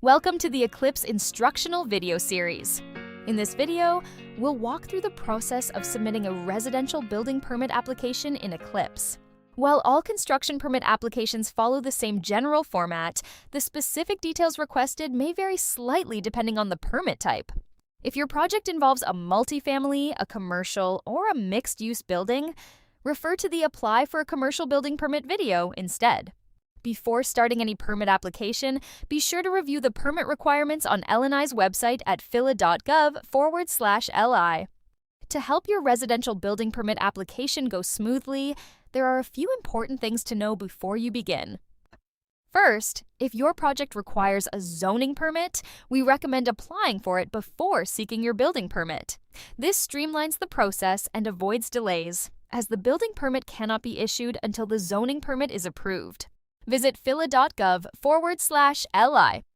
Welcome to the Eclipse instructional video series. In this video, we'll walk through the process of submitting a residential building permit application in Eclipse. While all construction permit applications follow the same general format, the specific details requested may vary slightly depending on the permit type. If your project involves a multifamily, a commercial, or a mixed-use building, refer to the Apply for a Commercial Building Permit video instead. Before starting any permit application, be sure to review the permit requirements on L&I's website at phila.gov/li. To help your residential building permit application go smoothly, there are a few important things to know before you begin. First, if your project requires a zoning permit, we recommend applying for it before seeking your building permit. This streamlines the process and avoids delays, as the building permit cannot be issued until the zoning permit is approved. Visit phila.gov/li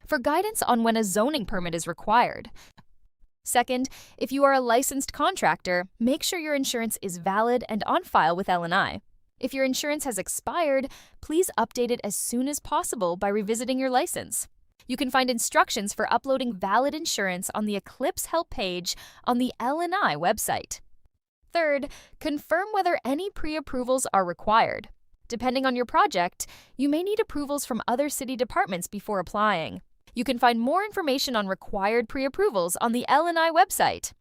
for guidance on when a zoning permit is required. Second, if you are a licensed contractor, make sure your insurance is valid and on file with L&I. If your insurance has expired, please update it as soon as possible by revisiting your license. You can find instructions for uploading valid insurance on the Eclipse Help page on the L&I website. Third, confirm whether any pre-approvals are required. Depending on your project, you may need approvals from other city departments before applying. You can find more information on required pre-approvals on the L&I website.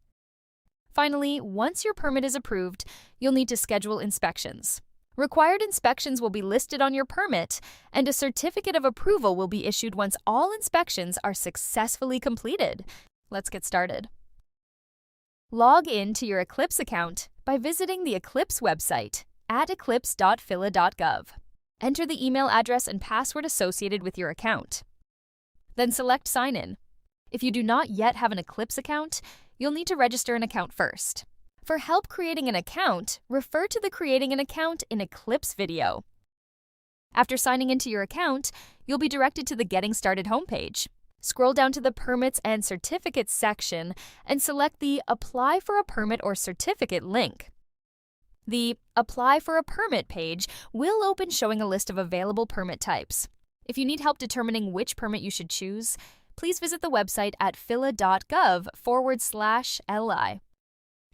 Finally, once your permit is approved, you'll need to schedule inspections. Required inspections will be listed on your permit, and a certificate of approval will be issued once all inspections are successfully completed. Let's get started. Log in to your Eclipse account by visiting the Eclipse website at eclipse.phila.gov. Enter the email address and password associated with your account. Then select Sign In. If you do not yet have an Eclipse account, you'll need to register an account first. For help creating an account, refer to the Creating an Account in Eclipse video. After signing into your account, you'll be directed to the Getting Started homepage. Scroll down to the Permits and Certificates section and select the Apply for a Permit or Certificate link. The Apply for a Permit page will open showing a list of available permit types. If you need help determining which permit you should choose, please visit the website at phila.gov/li.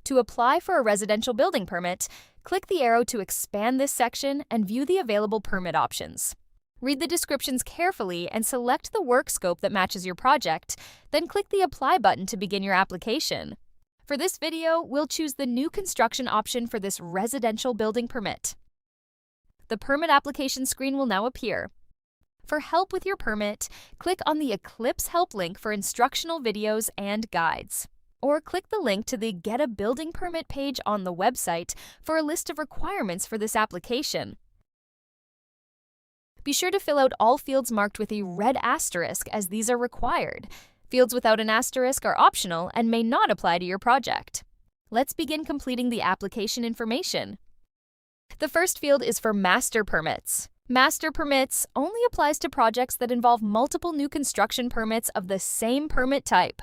To apply for a residential building permit, click the arrow to expand this section and view the available permit options. Read the descriptions carefully and select the work scope that matches your project, then click the Apply button to begin your application. For this video, we'll choose the new construction option for this residential building permit. The permit application screen will now appear. For help with your permit, click on the Eclipse Help link for instructional videos and guides. Or click the link to the Get a Building Permit page on the website for a list of requirements for this application. Be sure to fill out all fields marked with a red asterisk, as these are required. Fields without an asterisk are optional and may not apply to your project. Let's begin completing the application information. The first field is for master permits. Master permits only applies to projects that involve multiple new construction permits of the same permit type.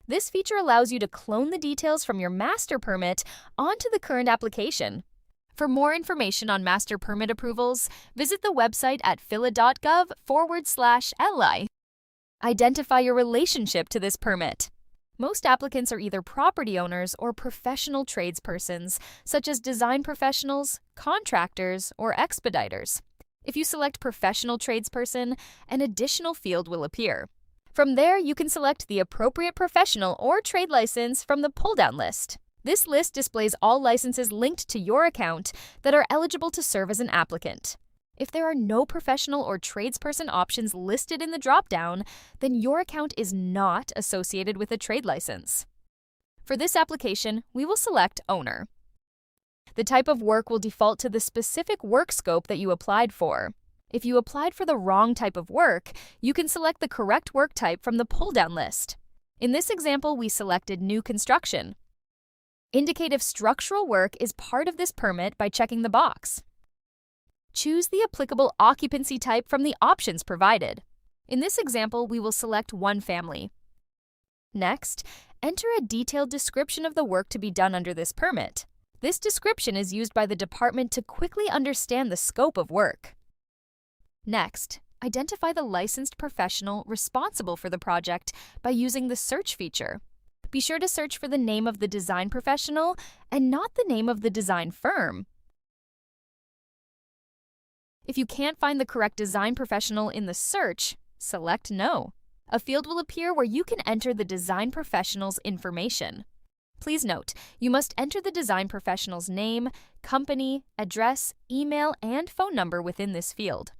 This feature allows you to clone the details from your master permit onto the current application. For more information on master permit approvals, visit the website at phila.gov/li. Identify your relationship to this permit. Most applicants are either property owners or professional tradespersons, such as design professionals, contractors, or expediters. If you select professional tradesperson, an additional field will appear. From there, you can select the appropriate professional or trade license from the pull-down list. This list displays all licenses linked to your account that are eligible to serve as an applicant. If there are no professional or tradesperson options listed in the drop-down, then your account is not associated with a trade license. For this application, we will select Owner. The type of work will default to the specific work scope that you applied for. If you applied for the wrong type of work, you can select the correct work type from the pull-down list. In this example, we selected New Construction. Indicate if structural work is part of this permit by checking the box. Choose the applicable occupancy type from the options provided. In this example, we will select one family. Next, enter a detailed description of the work to be done under this permit. This description is used by the department to quickly understand the scope of work. Next, identify the licensed professional responsible for the project by using the search feature. Be sure to search for the name of the design professional and not the name of the design firm. If you can't find the correct design professional in the search, select No. A field will appear where you can enter the design professional's information. Please note, you must enter the design professional's name, company, address, email, and phone number within this field.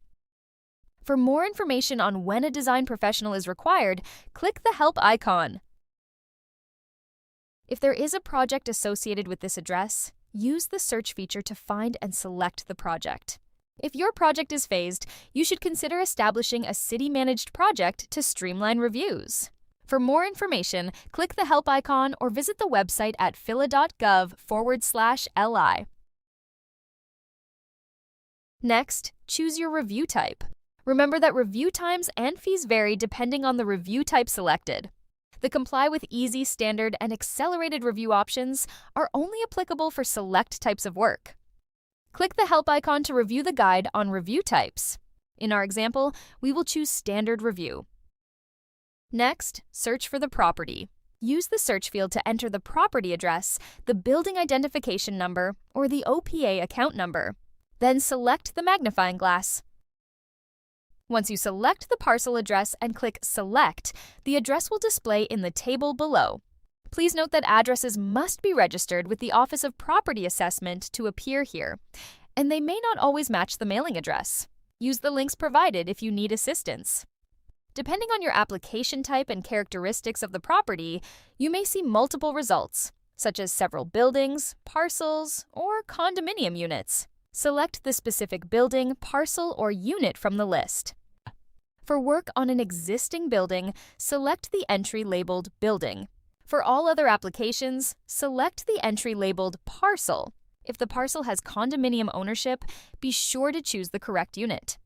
For more information on when a design professional is required, click the Help icon. If there is a project associated with this address, use the search feature to find and select the project. If your project is phased, you should consider establishing a city-managed project to streamline reviews. For more information, click the Help icon or visit the website at phila.gov/li. Next, choose your review type. Remember that review times and fees vary depending on the review type selected. The Comply with Easy, Standard, and Accelerated review options are only applicable for select types of work. Click the Help icon to review the guide on review types. In our example, we will choose Standard Review. Next, search for the property. Use the search field to enter the property address, the building identification number, or the OPA account number. Then select the magnifying glass. Once you select the parcel address and click Select, the address will display in the table below. Please note that addresses must be registered with the Office of Property Assessment to appear here, and they may not always match the mailing address. Use the links provided if you need assistance. Depending on your application type and characteristics of the property, you may see multiple results, such as several buildings, parcels, or condominium units. Select the specific building, parcel, or unit from the list. For work on an existing building, select the entry labeled Building. For all other applications, select the entry labeled Parcel. If the parcel has condominium ownership, be sure to choose the correct unit.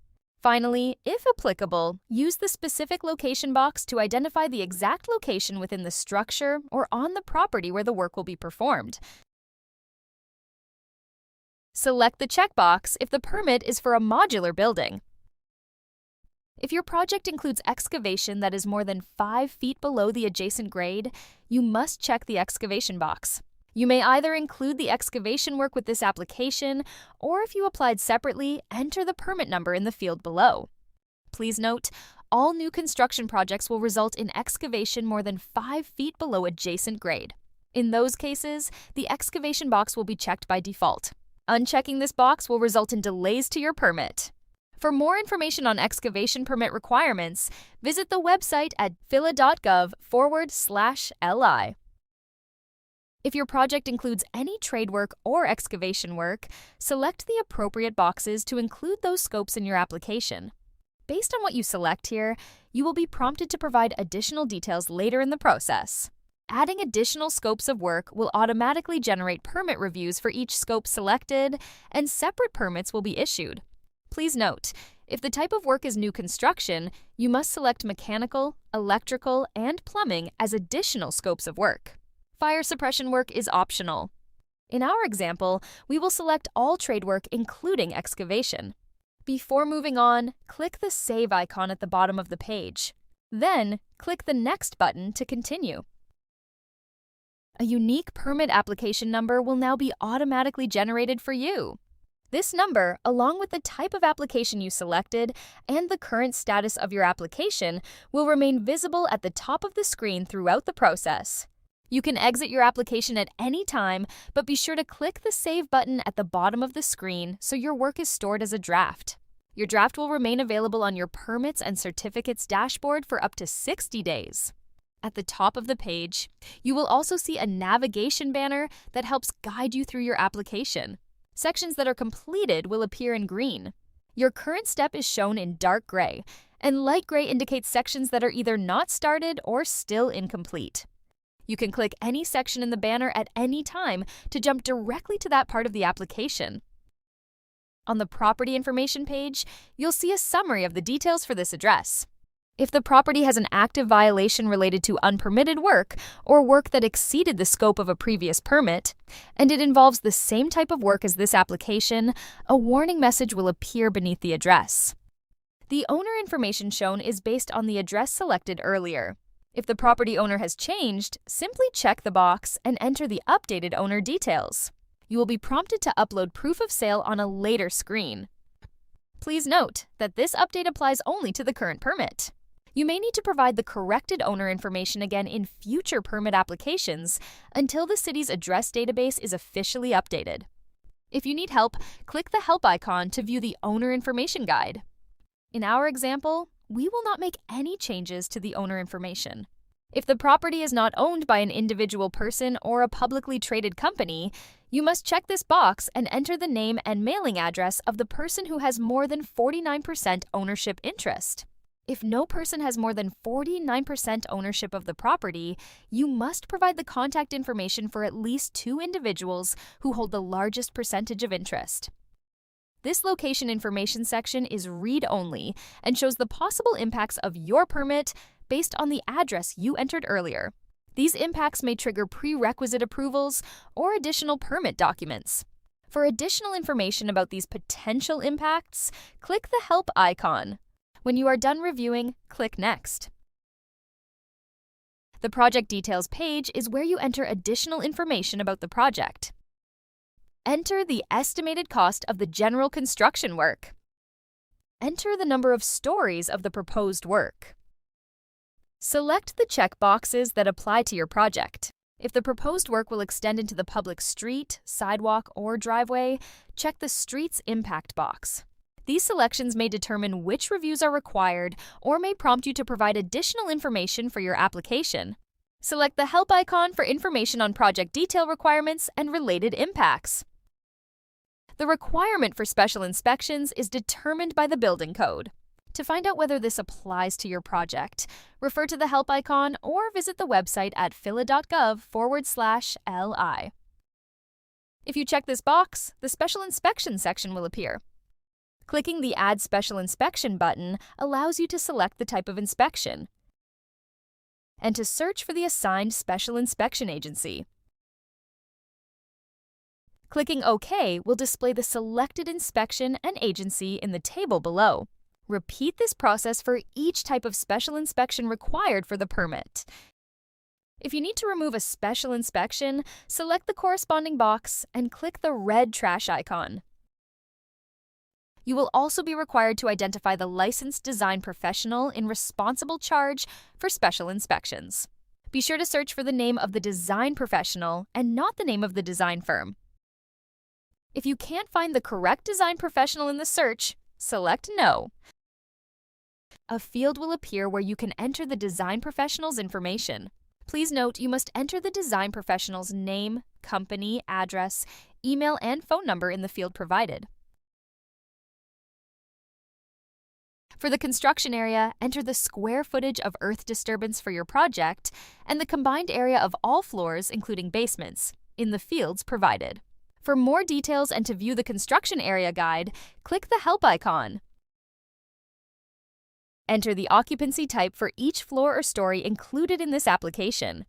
Finally, if applicable, use the specific location box to identify the exact location within the structure or on the property where the work will be performed. Select the checkbox if the permit is for a modular building. If your project includes excavation that is more than 5 feet below the adjacent grade, you must check the excavation box. You may either include the excavation work with this application, or if you applied separately, enter the permit number in the field below. Please note, all new construction projects will result in excavation more than 5 feet below adjacent grade. In those cases, the excavation box will be checked by default. Unchecking this box will result in delays to your permit. For more information on excavation permit requirements, visit the website at phila.gov/li. If your project includes any trade work or excavation work, select the appropriate boxes to include those scopes in your application. Based on what you select here, you will be prompted to provide additional details later in the process. Adding additional scopes of work will automatically generate permit reviews for each scope selected, and separate permits will be issued. Please note, if the type of work is new construction, you must select mechanical, electrical, and plumbing as additional scopes of work. Fire suppression work is optional. In our example, we will select all trade work including excavation. Before moving on, click the Save icon at the bottom of the page. Then, click the Next button to continue. A unique permit application number will now be automatically generated for you. This number, along with the type of application you selected and the current status of your application, will remain visible at the top of the screen throughout the process. You can exit your application at any time, but be sure to click the Save button at the bottom of the screen so your work is stored as a draft. Your draft will remain available on your Permits and Certificates dashboard for up to 60 days. At the top of the page, you will also see a navigation banner that helps guide you through your application. Sections that are completed will appear in green. Your current step is shown in dark gray, and light gray indicates sections that are either not started or still incomplete. You can click any section in the banner at any time to jump directly to that part of the application. On the property information page, you'll see a summary of the details for this address. If the property has an active violation related to unpermitted work or work that exceeded the scope of a previous permit, and it involves the same type of work as this application, a warning message will appear beneath the address. The owner information shown is based on the address selected earlier. If the property owner has changed, simply check the box and enter the updated owner details. You will be prompted to upload proof of sale on a later screen. Please note that this update applies only to the current permit. You may need to provide the corrected owner information again in future permit applications until the city's address database is officially updated. If you need help, click the Help icon to view the owner information guide. In our example, we will not make any changes to the owner information. If the property is not owned by an individual person or a publicly traded company, you must check this box and enter the name and mailing address of the person who has more than 49% ownership interest. If no person has more than 49% ownership of the property, you must provide the contact information for at least 2 individuals who hold the largest percentage of interest. This location information section is read-only and shows the possible impacts of your permit based on the address you entered earlier. These impacts may trigger prerequisite approvals or additional permit documents. For additional information about these potential impacts, click the Help icon. When you are done reviewing, click Next. The Project Details page is where you enter additional information about the project. Enter the estimated cost of the general construction work. Enter the number of stories of the proposed work. Select the check boxes that apply to your project. If the proposed work will extend into the public street, sidewalk, or driveway, check the Street's Impact box. These selections may determine which reviews are required or may prompt you to provide additional information for your application. Select the Help icon for information on project detail requirements and related impacts. The requirement for special inspections is determined by the building code. To find out whether this applies to your project, refer to the Help icon or visit the website at phila.gov/li. If you check this box, the Special Inspection section will appear. Clicking the Add Special Inspection button allows you to select the type of inspection and to search for the assigned special inspection agency. Clicking OK will display the selected inspection and agency in the table below. Repeat this process for each type of special inspection required for the permit. If you need to remove a special inspection, select the corresponding box and click the red trash icon. You will also be required to identify the licensed design professional in responsible charge for special inspections. Be sure to search for the name of the design professional and not the name of the design firm. If you can't find the correct design professional in the search, select No. A field will appear where you can enter the design professional's information. Please note you must enter the design professional's name, company, address, email, and phone number in the field provided. For the construction area, enter the square footage of earth disturbance for your project and the combined area of all floors, including basements, in the fields provided. For more details and to view the construction area guide, click the Help icon. Enter the occupancy type for each floor or story included in this application.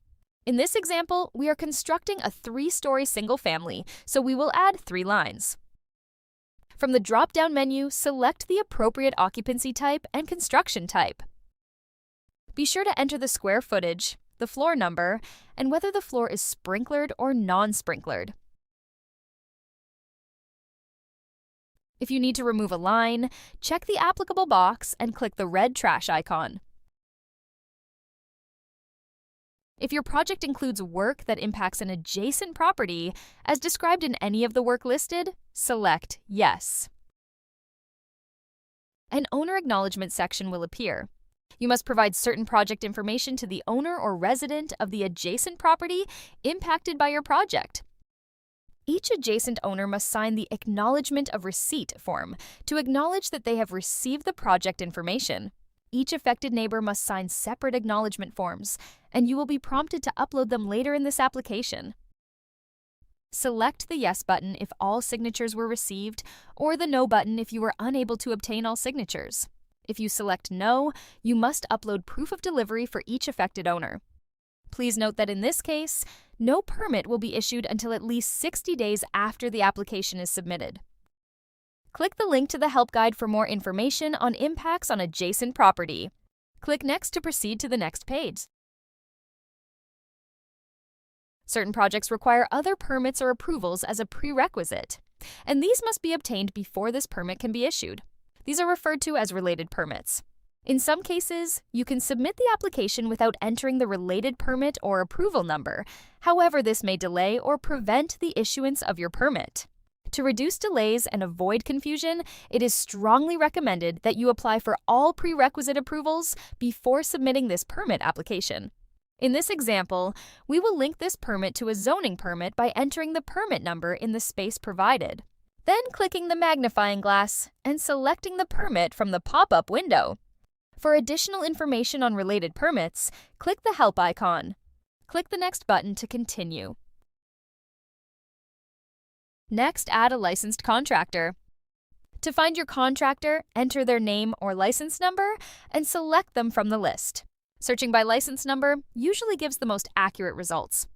In this example, we are constructing a 3-story single family, so we will add 3 lines. From the drop-down menu, select the appropriate occupancy type and construction type. Be sure to enter the square footage, the floor number, and whether the floor is sprinklered or non-sprinklered. If you need to remove a line, check the applicable box and click the red trash icon. If your project includes work that impacts an adjacent property, as described in any of the work listed, select Yes. An owner acknowledgement section will appear. You must provide certain project information to the owner or resident of the adjacent property impacted by your project. Each adjacent owner must sign the Acknowledgement of Receipt form to acknowledge that they have received the project information. Each affected neighbor must sign separate acknowledgement forms, and you will be prompted to upload them later in this application. Select the Yes button if all signatures were received, or the No button if you were unable to obtain all signatures. If you select No, you must upload proof of delivery for each affected owner. Please note that in this case, no permit will be issued until at least 60 days after the application is submitted. Click the link to the help guide for more information on impacts on adjacent property. Click Next to proceed to the next page. Certain projects require other permits or approvals as a prerequisite, and these must be obtained before this permit can be issued. These are referred to as related permits. In some cases, you can submit the application without entering the related permit or approval number. However, this may delay or prevent the issuance of your permit. To reduce delays and avoid confusion, it is strongly recommended that you apply for all prerequisite approvals before submitting this permit application. In this example, we will link this permit to a zoning permit by entering the permit number in the space provided, then clicking the magnifying glass and selecting the permit from the pop-up window. For additional information on related permits, click the Help icon. Click the Next button to continue. Next, add a licensed contractor. To find your contractor, enter their name or license number and select them from the list. Searching by license number usually gives the most accurate results.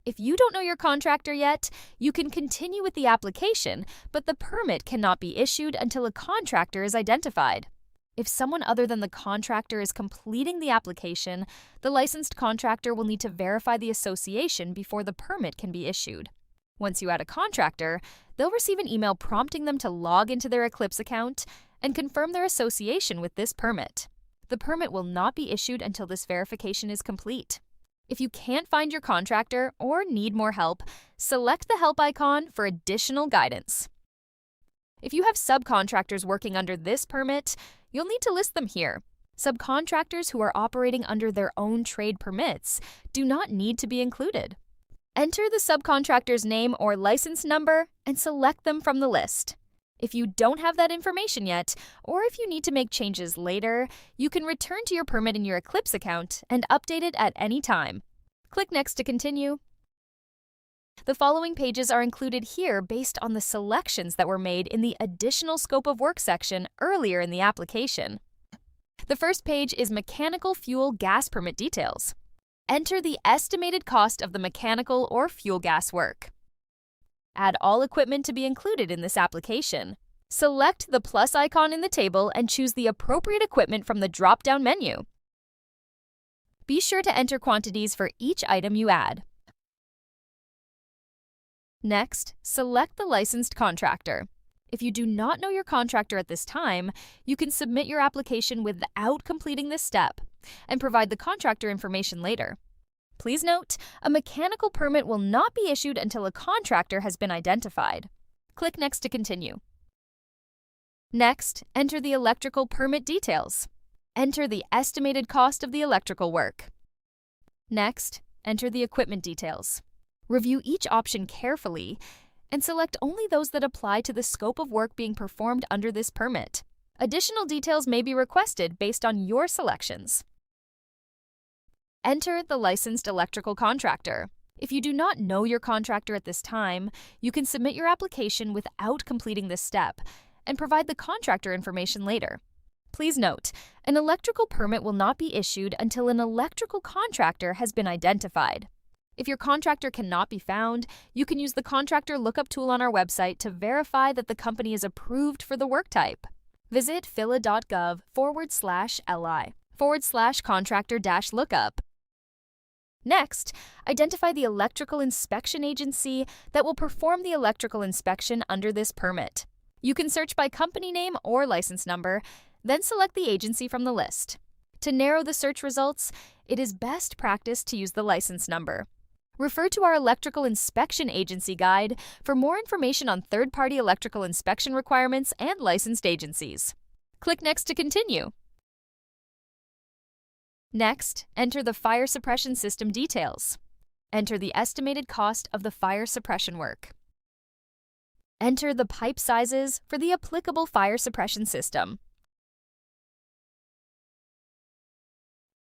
If you don't know your contractor yet, you can continue with the application, but the permit cannot be issued until a contractor is identified. If someone other than the contractor is completing the application, the licensed contractor will need to verify the association before the permit can be issued. Once you add a contractor, they'll receive an email prompting them to log into their Eclipse account and confirm their association with this permit. The permit will not be issued until this verification is complete. If you can't find your contractor or need more help, select the Help icon for additional guidance. If you have subcontractors working under this permit, you'll need to list them here. Subcontractors who are operating under their own trade permits do not need to be included. Enter the subcontractor's name or license number and select them from the list. If you don't have that information yet, or if you need to make changes later, you can return to your permit in your Eclipse account and update it at any time. Click Next to continue. The following pages are included here based on the selections that were made in the Additional Scope of Work section earlier in the application. The first page is Mechanical Fuel Gas Permit Details. Enter the estimated cost of the mechanical or fuel gas work. Add all equipment to be included in this application. Select the plus icon in the table and choose the appropriate equipment from the drop-down menu. Be sure to enter quantities for each item you add. Next, select the licensed contractor. If you do not know your contractor at this time, you can submit your application without completing this step and provide the contractor information later. Please note, a mechanical permit will not be issued until a contractor has been identified. Click Next to continue. Next, enter the electrical permit details. Enter the estimated cost of the electrical work. Next, enter the equipment details. Review each option carefully and select only those that apply to the scope of work being performed under this permit. Additional details may be requested based on your selections. Enter the licensed electrical contractor. If you do not know your contractor at this time, you can submit your application without completing this step and provide the contractor information later. Please note, an electrical permit will not be issued until an electrical contractor has been identified. If your contractor cannot be found, you can use the contractor lookup tool on our website to verify that the company is approved for the work type. Visit phila.gov/li/contractor-lookup. Next, identify the electrical inspection agency that will perform the electrical inspection under this permit. You can search by company name or license number, then select the agency from the list. To narrow the search results, it is best practice to use the license number. Refer to our Electrical Inspection Agency Guide for more information on third-party electrical inspection requirements and licensed agencies. Click Next to continue. Next, enter the fire suppression system details. Enter the estimated cost of the fire suppression work. Enter the pipe sizes for the applicable fire suppression system.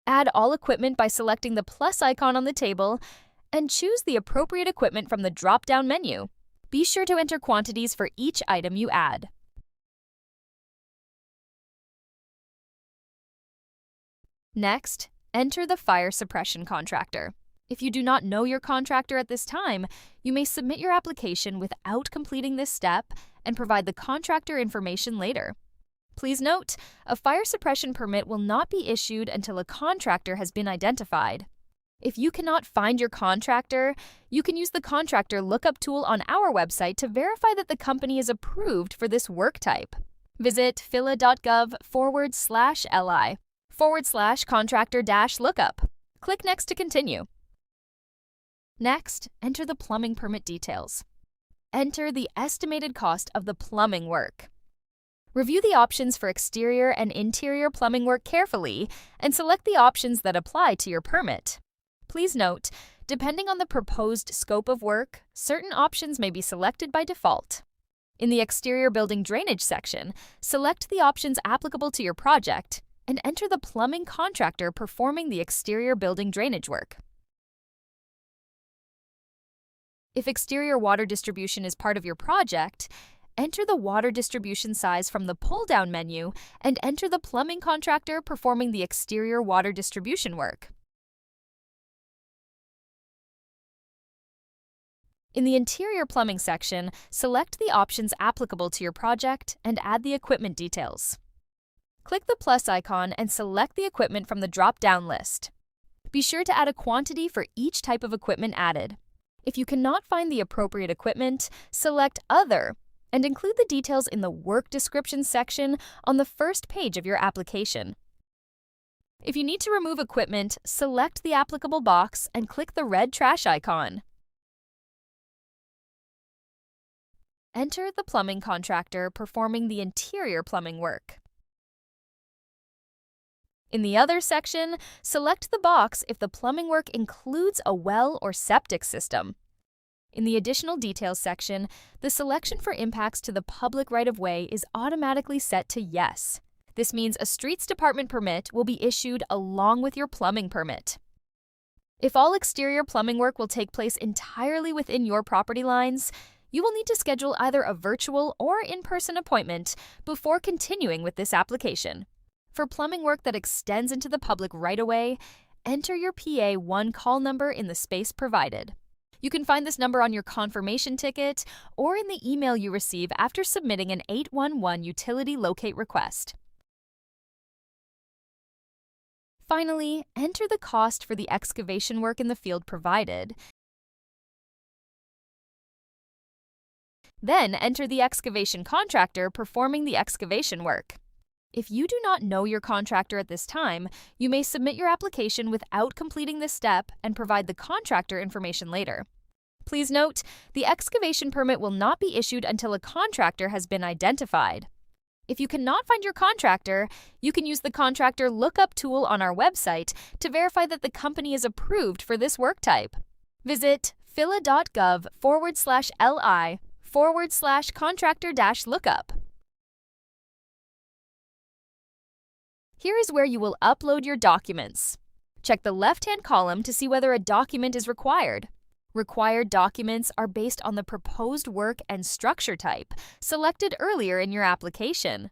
Add all equipment by selecting the plus icon on the table and choose the appropriate equipment from the drop-down menu. Be sure to enter quantities for each item you add. Next, enter the fire suppression contractor. If you do not know your contractor at this time, you may submit your application without completing this step and provide the contractor information later. Please note, a fire suppression permit will not be issued until a contractor has been identified. If you cannot find your contractor, you can use the Contractor lookup tool on our website to verify that the company is approved for this work type. Visit phila.gov/li/contractor-lookup. Click Next to continue. Next, enter the plumbing permit details. Enter the estimated cost of the plumbing work. Review the options for exterior and interior plumbing work carefully and select the options that apply to your permit. Please note, depending on the proposed scope of work, certain options may be selected by default. In the exterior building drainage section, select the options applicable to your project and enter the plumbing contractor performing the exterior building drainage work. If exterior water distribution is part of your project, enter the water distribution size from the pull-down menu and enter the plumbing contractor performing the exterior water distribution work. In the interior plumbing section, select the options applicable to your project and add the equipment details. Click the plus icon and select the equipment from the drop-down list. Be sure to add a quantity for each type of equipment added. If you cannot find the appropriate equipment, select Other and include the details in the Work Description section on the first page of your application. If you need to remove equipment, select the applicable box and click the red trash icon. Enter the plumbing contractor performing the interior plumbing work. In the Other section, select the box if the plumbing work includes a well or septic system. In the Additional Details section, the selection for impacts to the public right-of-way is automatically set to Yes. This means a streets department permit will be issued along with your plumbing permit. If all exterior plumbing work will take place entirely within your property lines, you will need to schedule either a virtual or in-person appointment before continuing with this application. For plumbing work that extends into the public right-of-way, enter your PA1 call number in the space provided. You can find this number on your confirmation ticket or in the email you receive after submitting an 811 utility locate request. Finally, enter the cost for the excavation work in the field provided. Then enter the excavation contractor performing the excavation work. If you do not know your contractor at this time, you may submit your application without completing this step and provide the contractor information later. Please note, the excavation permit will not be issued until a contractor has been identified. If you cannot find your contractor, you can use the Contractor lookup tool on our website to verify that the company is approved for this work type. Visit phila.gov/li/contractor-lookup. Here is where you will upload your documents. Check the left-hand column to see whether a document is required. Required documents are based on the proposed work and structure type selected earlier in your application.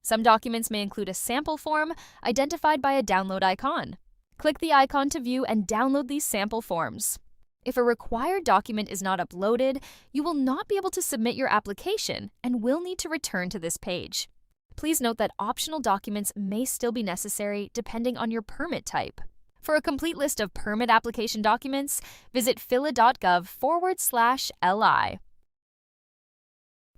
Some documents may include a sample form identified by a download icon. Click the icon to view and download these sample forms. If a required document is not uploaded, you will not be able to submit your application and will need to return to this page. Please note that optional documents may still be necessary depending on your permit type. For a complete list of permit application documents, visit phila.gov/li.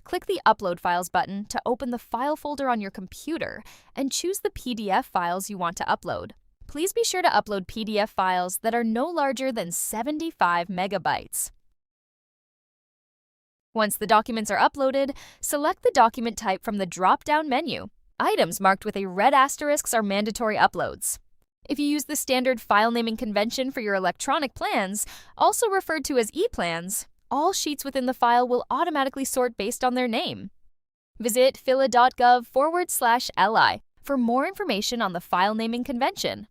Click the Upload Files button to open the file folder on your computer and choose the PDF files you want to upload. Please be sure to upload PDF files that are no larger than 75 megabytes. Once the documents are uploaded, select the document type from the drop-down menu. Items marked with a red asterisk are mandatory uploads. If you use the standard file naming convention for your electronic plans, also referred to as e-plans, all sheets within the file will automatically sort based on their name. Visit phila.gov/li for more information on the file naming convention.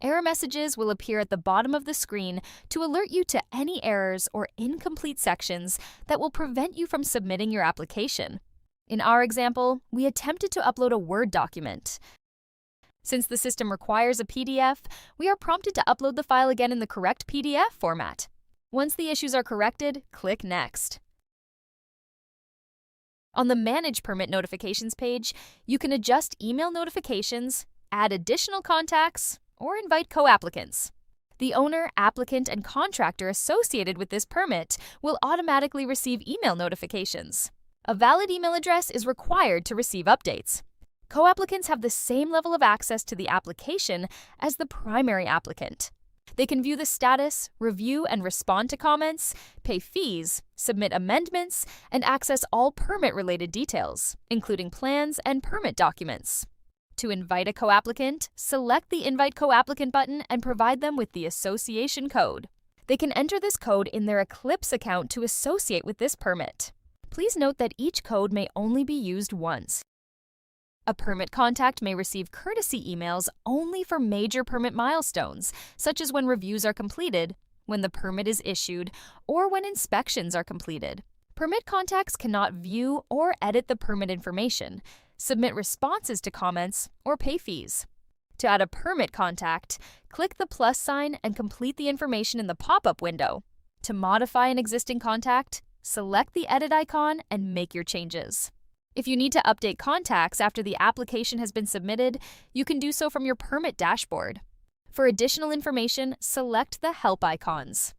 Error messages will appear at the bottom of the screen to alert you to any errors or incomplete sections that will prevent you from submitting your application. In our example, we attempted to upload a Word document. Since the system requires a PDF, we are prompted to upload the file again in the correct PDF format. Once the issues are corrected, click Next. On the Manage Permit Notifications page, you can adjust email notifications, add additional contacts, or invite co-applicants. The owner, applicant, and contractor associated with this permit will automatically receive email notifications. A valid email address is required to receive updates. Co-applicants have the same level of access to the application as the primary applicant. They can view the status, review and respond to comments, pay fees, submit amendments, and access all permit-related details, including plans and permit documents. To invite a co-applicant, select the Invite Co-applicant button and provide them with the association code. They can enter this code in their Eclipse account to associate with this permit. Please note that each code may only be used once. A permit contact may receive courtesy emails only for major permit milestones, such as when reviews are completed, when the permit is issued, or when inspections are completed. Permit contacts cannot view or edit the permit information, submit responses to comments, or pay fees. To add a permit contact, click the plus sign and complete the information in the pop-up window. To modify an existing contact, select the edit icon and make your changes. If you need to update contacts after the application has been submitted, you can do so from your permit dashboard. For additional information, select the help icons.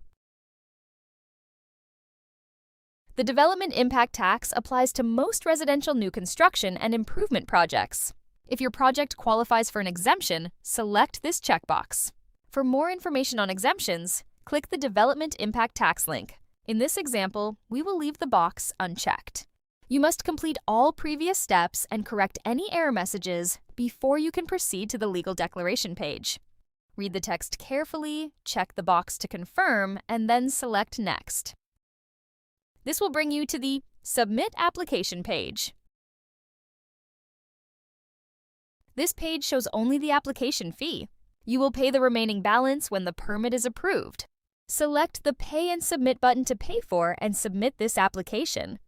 The Development Impact Tax applies to most residential new construction and improvement projects. If your project qualifies for an exemption, select this checkbox. For more information on exemptions, click the Development Impact Tax link. In this example, we will leave the box unchecked. You must complete all previous steps and correct any error messages before you can proceed to the legal declaration page. Read the text carefully, check the box to confirm, and then select Next. This will bring you to the Submit Application page. This page shows only the application fee. You will pay the remaining balance when the permit is approved. Select the Pay and Submit button to pay for and submit this application.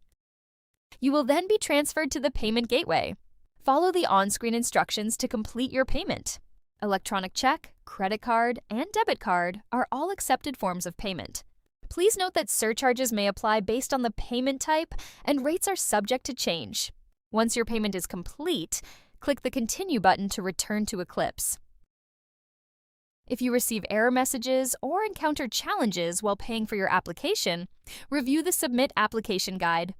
You will then be transferred to the payment gateway. Follow the on-screen instructions to complete your payment. Electronic check, credit card, and debit card are all accepted forms of payment. Please note that surcharges may apply based on the payment type, and rates are subject to change. Once your payment is complete, click the Continue button to return to Eclipse. If you receive error messages or encounter challenges while paying for your application, review the Submit Application Guide.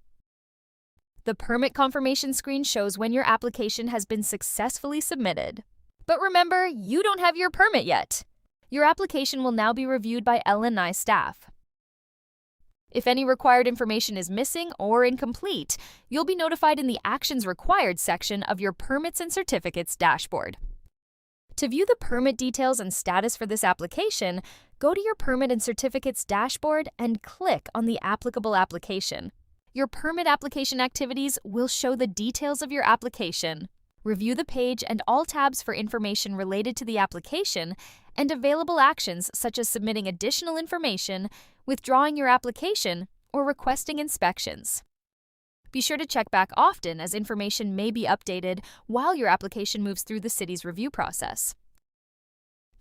The permit confirmation screen shows when your application has been successfully submitted. But remember, you don't have your permit yet. Your application will now be reviewed by L&I staff. If any required information is missing or incomplete, you'll be notified in the Actions Required section of your Permits and Certificates dashboard. To view the permit details and status for this application, go to your Permit and Certificates dashboard and click on the applicable application. Your permit application activities will show the details of your application. Review the page and all tabs for information related to the application and available actions such as submitting additional information, withdrawing your application, or requesting inspections. Be sure to check back often as information may be updated while your application moves through the city's review process.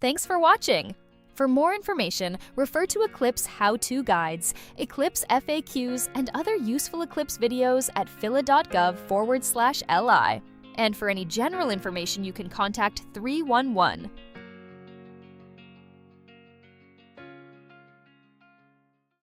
Thanks for watching! For more information, refer to Eclipse how-to guides, Eclipse FAQs, and other useful Eclipse videos at phila.gov/li. And for any general information, you can contact 311.